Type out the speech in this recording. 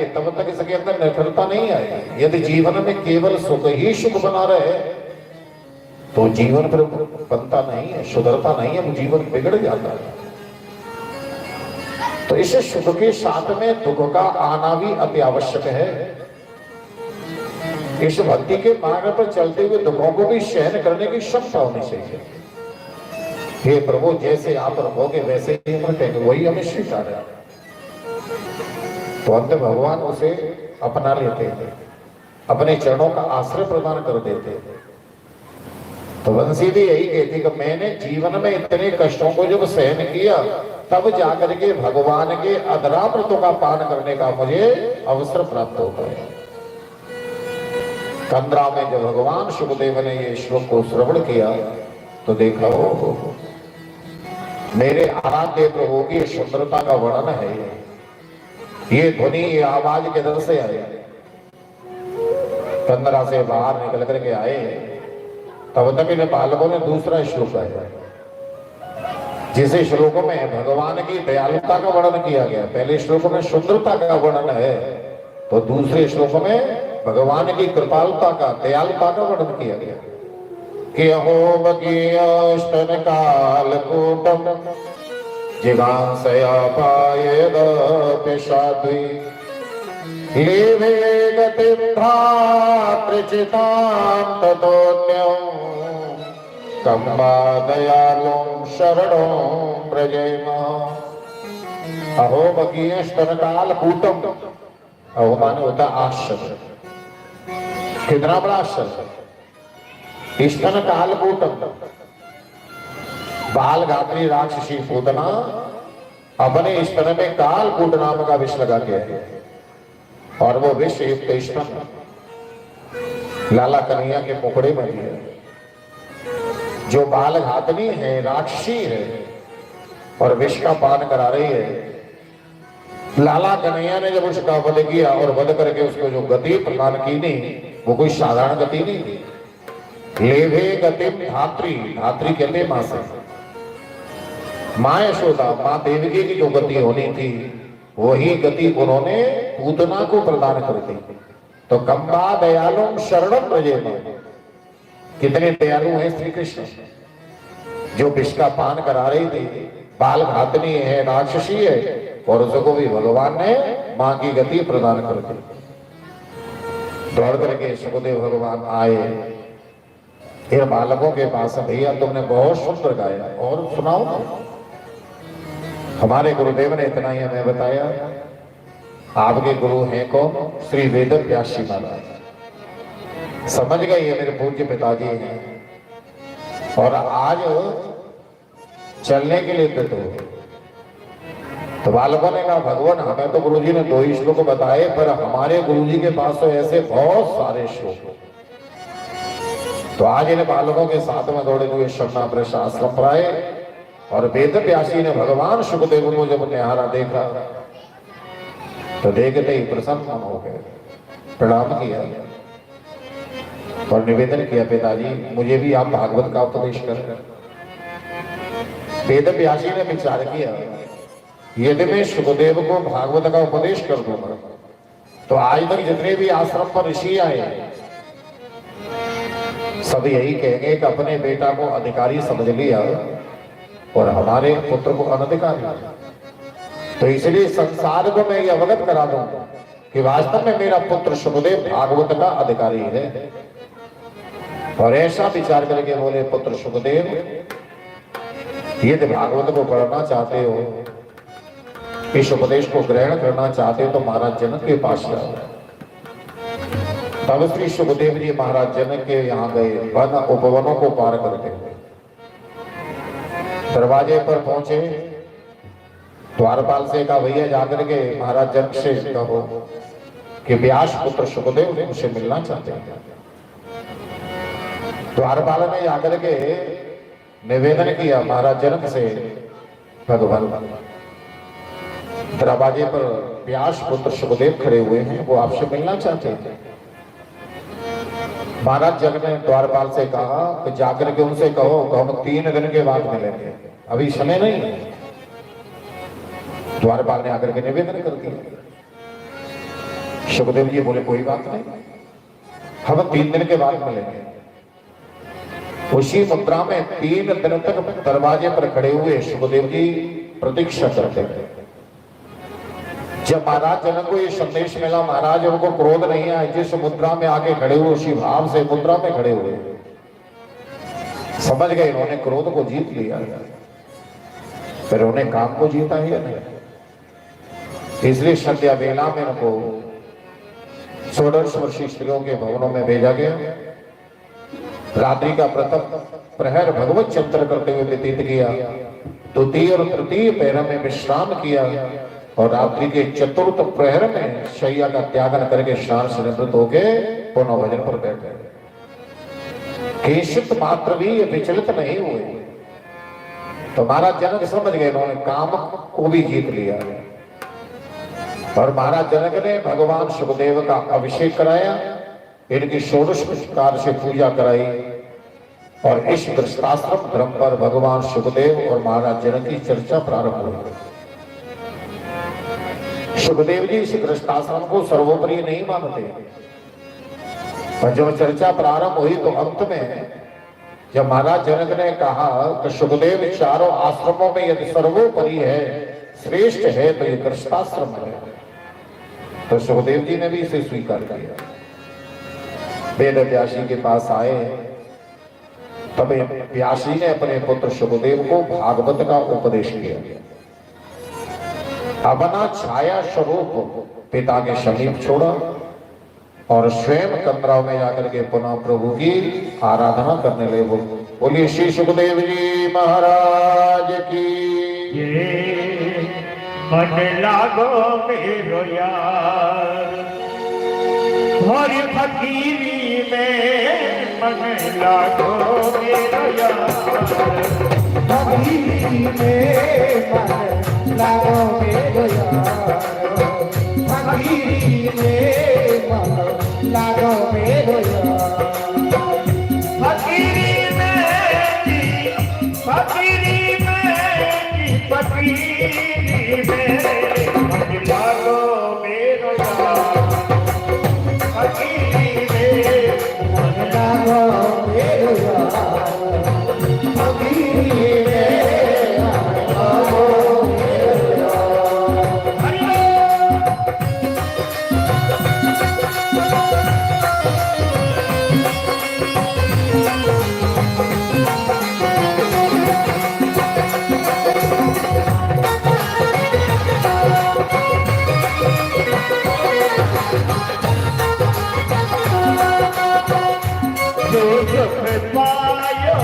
तब तक इसके अंदर निखरता नहीं आएगी। यदि जीवन में केवल सुख ही सुख बना रहे तो जीवन फिर बनता नहीं है, सुधरता नहीं है, वो जीवन बिगड़ जाता है। तो इस सुख के साथ में दुख का आना भी अति आवश्यक है। इस भक्ति के मार्ग पर चलते हुए दुखों को भी सहन करने की क्षमता होनी चाहिए। हे प्रभु, जैसे आप रखोगे वैसे ही हम रखेंगे, वही हमें स्वीकार है। तो अंत भगवान उसे अपना लेते हैं, अपने चरणों का आश्रय प्रदान कर देते हैं। तो बंसी भी यही कहती कि मैंने जीवन में इतने कष्टों को जब सहन किया तब जाकर के भगवान के अधरामृतों का पान करने का मुझे अवसर प्राप्त होता है। कंदरा में जब भगवान सुखदेव ने ये श्लोक को श्रवण किया तो देखा हो मेरे आराध्य प्रभु की सुंदरता का वर्णन है। ये ध्वनि, ये आवाज किधर से आई? कंदरा से बाहर निकल करके आए तब तक इन बालकों ने दूसरा श्लोक गाया, जिस श्लोक में भगवान की दयालुता का वर्णन किया गया। पहले श्लोक में सुंदरता का वर्णन है तो दूसरे श्लोक में भगवान की कृपालुता का, दयालुता का वर्णन किया गया कि अहो बकीयस्तन कालकूटम जिगांसया पायेद पिशाद्वी लेवे गतिं धात्रिचितां ततोऽन्यं कम्बा दयालुं शरणं व्रजेम। अहो बकीय स्तनकाल कूटम, अहो माने होता आश्चर्य, कितना बड़ा आश्चर्य। स्तनकाल कूटम, बाल गात्री राक्षसी पूतना अपने स्तन में कालकूट नाम का विष लगा के है और वो विष युक्त स्तन लाला कन्हैया के मुखड़े में है। जो बाल घातनी है, राक्षसी है और विष का पान करा रही है। लाला कन्हैया ने जब उसका वध किया और वध करके उसको जो गति प्रदान की नहीं, वो कोई साधारण गति नहीं थी। लेभे गतिम धात्री, धात्री कहते मां से, मां यशोदा, मां देवकी की जो गति होनी थी वही गति उन्होंने पूतना को प्रदान कर दी। तो कम्बा दयालु शरणम व्रजेम, कितने दयालु हैं श्री कृष्ण। जो विष का पान करा रही थी, बाल घातनी है, राक्षसी है और उसको भी भगवान ने मां की गति प्रदान कर दी। दौड़ करके सुखदेव भगवान आए इन बालकों के पास, भैया तुमने बहुत सुंदर गाया और सुनाओ। हमारे गुरुदेव ने इतना ही हमें बताया। आपके गुरु हैं कौन? श्री वेद व्यास जी महाराज। समझ गए ये मेरे पूज्य पिताजी हैं और आज चलने के लिए फिट हो। तो बालकों ने कहा भगवान हमें तो गुरुजी ने 2 ही श्लोक बताए, पर हमारे गुरुजी के पास तो ऐसे बहुत सारे श्लोक। तो आज इन बालकों के साथ में दौड़े हुए शरणाप्रश आश्रम पर आए और वेद व्यासी ने भगवान सुखदेव को जब निहारा देखा तो देखते ही प्रसन्न हो गए, प्रणाम किया और निवेदन किया पिताजी मुझे भी आप भागवत का उपदेश करें। वेद व्यासी ने विचार किया यदि मैं सुखदेव को भागवत का उपदेश कर दूंगा तो आज तक जितने भी आश्रम पर ऋषि आए सब यही कहेंगे कि अपने बेटा को अधिकारी समझ लिया और हमारे पुत्र को अनधिकारी। तो इसलिए संसार को मैं ये अवगत करा दूं कि वास्तव में मेरा पुत्र सुखदेव भागवत का अधिकारी है। और ऐसा विचार करके बोले पुत्र सुखदेव यदि भागवत को पढ़ना चाहते हो, इस उपदेश को ग्रहण करना चाहते हो तो महाराज जनक के पास जाओ। तब श्री सुखदेव जी महाराज जनक के यहाँ गए, वन उपवनों को पार करके दरवाजे पर पहुंचे। द्वारपाल से कहा भैया जाकर के महाराज जनक से कहो कि व्यास पुत्र सुखदेव उनसे मिलना चाहते हैं। द्वारपाल ने जाकर के निवेदन किया महाराज जनक से, भगवान दरवाजे पर व्यास पुत्र सुखदेव खड़े हुए हैं, वो आपसे मिलना चाहते हैं। महाराज जनक ने द्वारपाल से कहा कि जाकर के उनसे कहो कि हम 3 दिन के बाद मिलेंगे, अभी समय नहीं है। द्वारपाल ने आकर के निवेदन कर दिया। सुखदेव जी बोले कोई बात नहीं, हम 3 दिन के बाद मिलेंगे। उसी मुद्रा में 3 दिन तक दरवाजे पर खड़े हुए सुखदेव जी प्रतीक्षा करते थे। जब महाराज जनक को ये संदेश मिला, महाराज उनको क्रोध नहीं आया, जिस मुद्रा में आके खड़े हुए उसी भाव से मुद्रा में खड़े हुए, समझ गए इन्होंने क्रोध को जीत लिया। फिर उन्हें काम को जीता ही या नहीं। इसलिए संध्या बेला में उनको 16 वर्षीय स्त्रियों के भवनों में भेजा गया। रात्रि का प्रथम प्रहर भगवत चिंतन करते हुए व्यतीत किया, द्वितीय और तृतीय पहर में विश्राम किया और रात्रि के चतुर्थ प्रहर में शैया का त्यागन करके स्नान से निवृत्त होके पुनः भजन पर बैठे। केशित मात्र भी ये विचलित नहीं हुए। तो महाराज जनक समझ गए इन्होंने काम को भी जीत लिया। और महाराज जनक ने भगवान सुखदेव का अभिषेक कराया, इनकी 16 प्रकार से पूजा कराई और इस दृष्टाश्रम धर्म पर भगवान सुखदेव और महाराज जनक की चर्चा प्रारंभ हुई। सुखदेव जी इस दृष्टाश्रम को सर्वोपरि नहीं मानते, पर जब चर्चा प्रारंभ हुई तो अंत में जब महाराज जनक ने कहा कि सुखदेव चारों आश्रमों में यदि सर्वोपरि है, श्रेष्ठ है, तो ये दृष्टाश्रम है, तो सुखदेव जी ने भी इसे स्वीकार किया। वेद व्यासी के पास आए, तब व्यासी ने अपने पुत्र सुखदेव को भागवत का उपदेश किया। अपना छाया स्वरूप पिता के समीप छोड़ा और स्वयं कमरा में जाकर के पुनः प्रभु की आराधना करने लगे। बोलिए श्री सुखदेव जी महाराज की। ये मन लागो मेरो यार, हरि फकीरी में मन लागो मेरो यार, फकीरी में मन लागो मेरो यार, फकीरी में मन लागो मेरो यार, फकीरी में जी, फकीरी में मन लागो मेरो यार, फकीरी में मन लागो मेरो यार, फकीरी में मन लागो मेरो यार। जो सुख पायो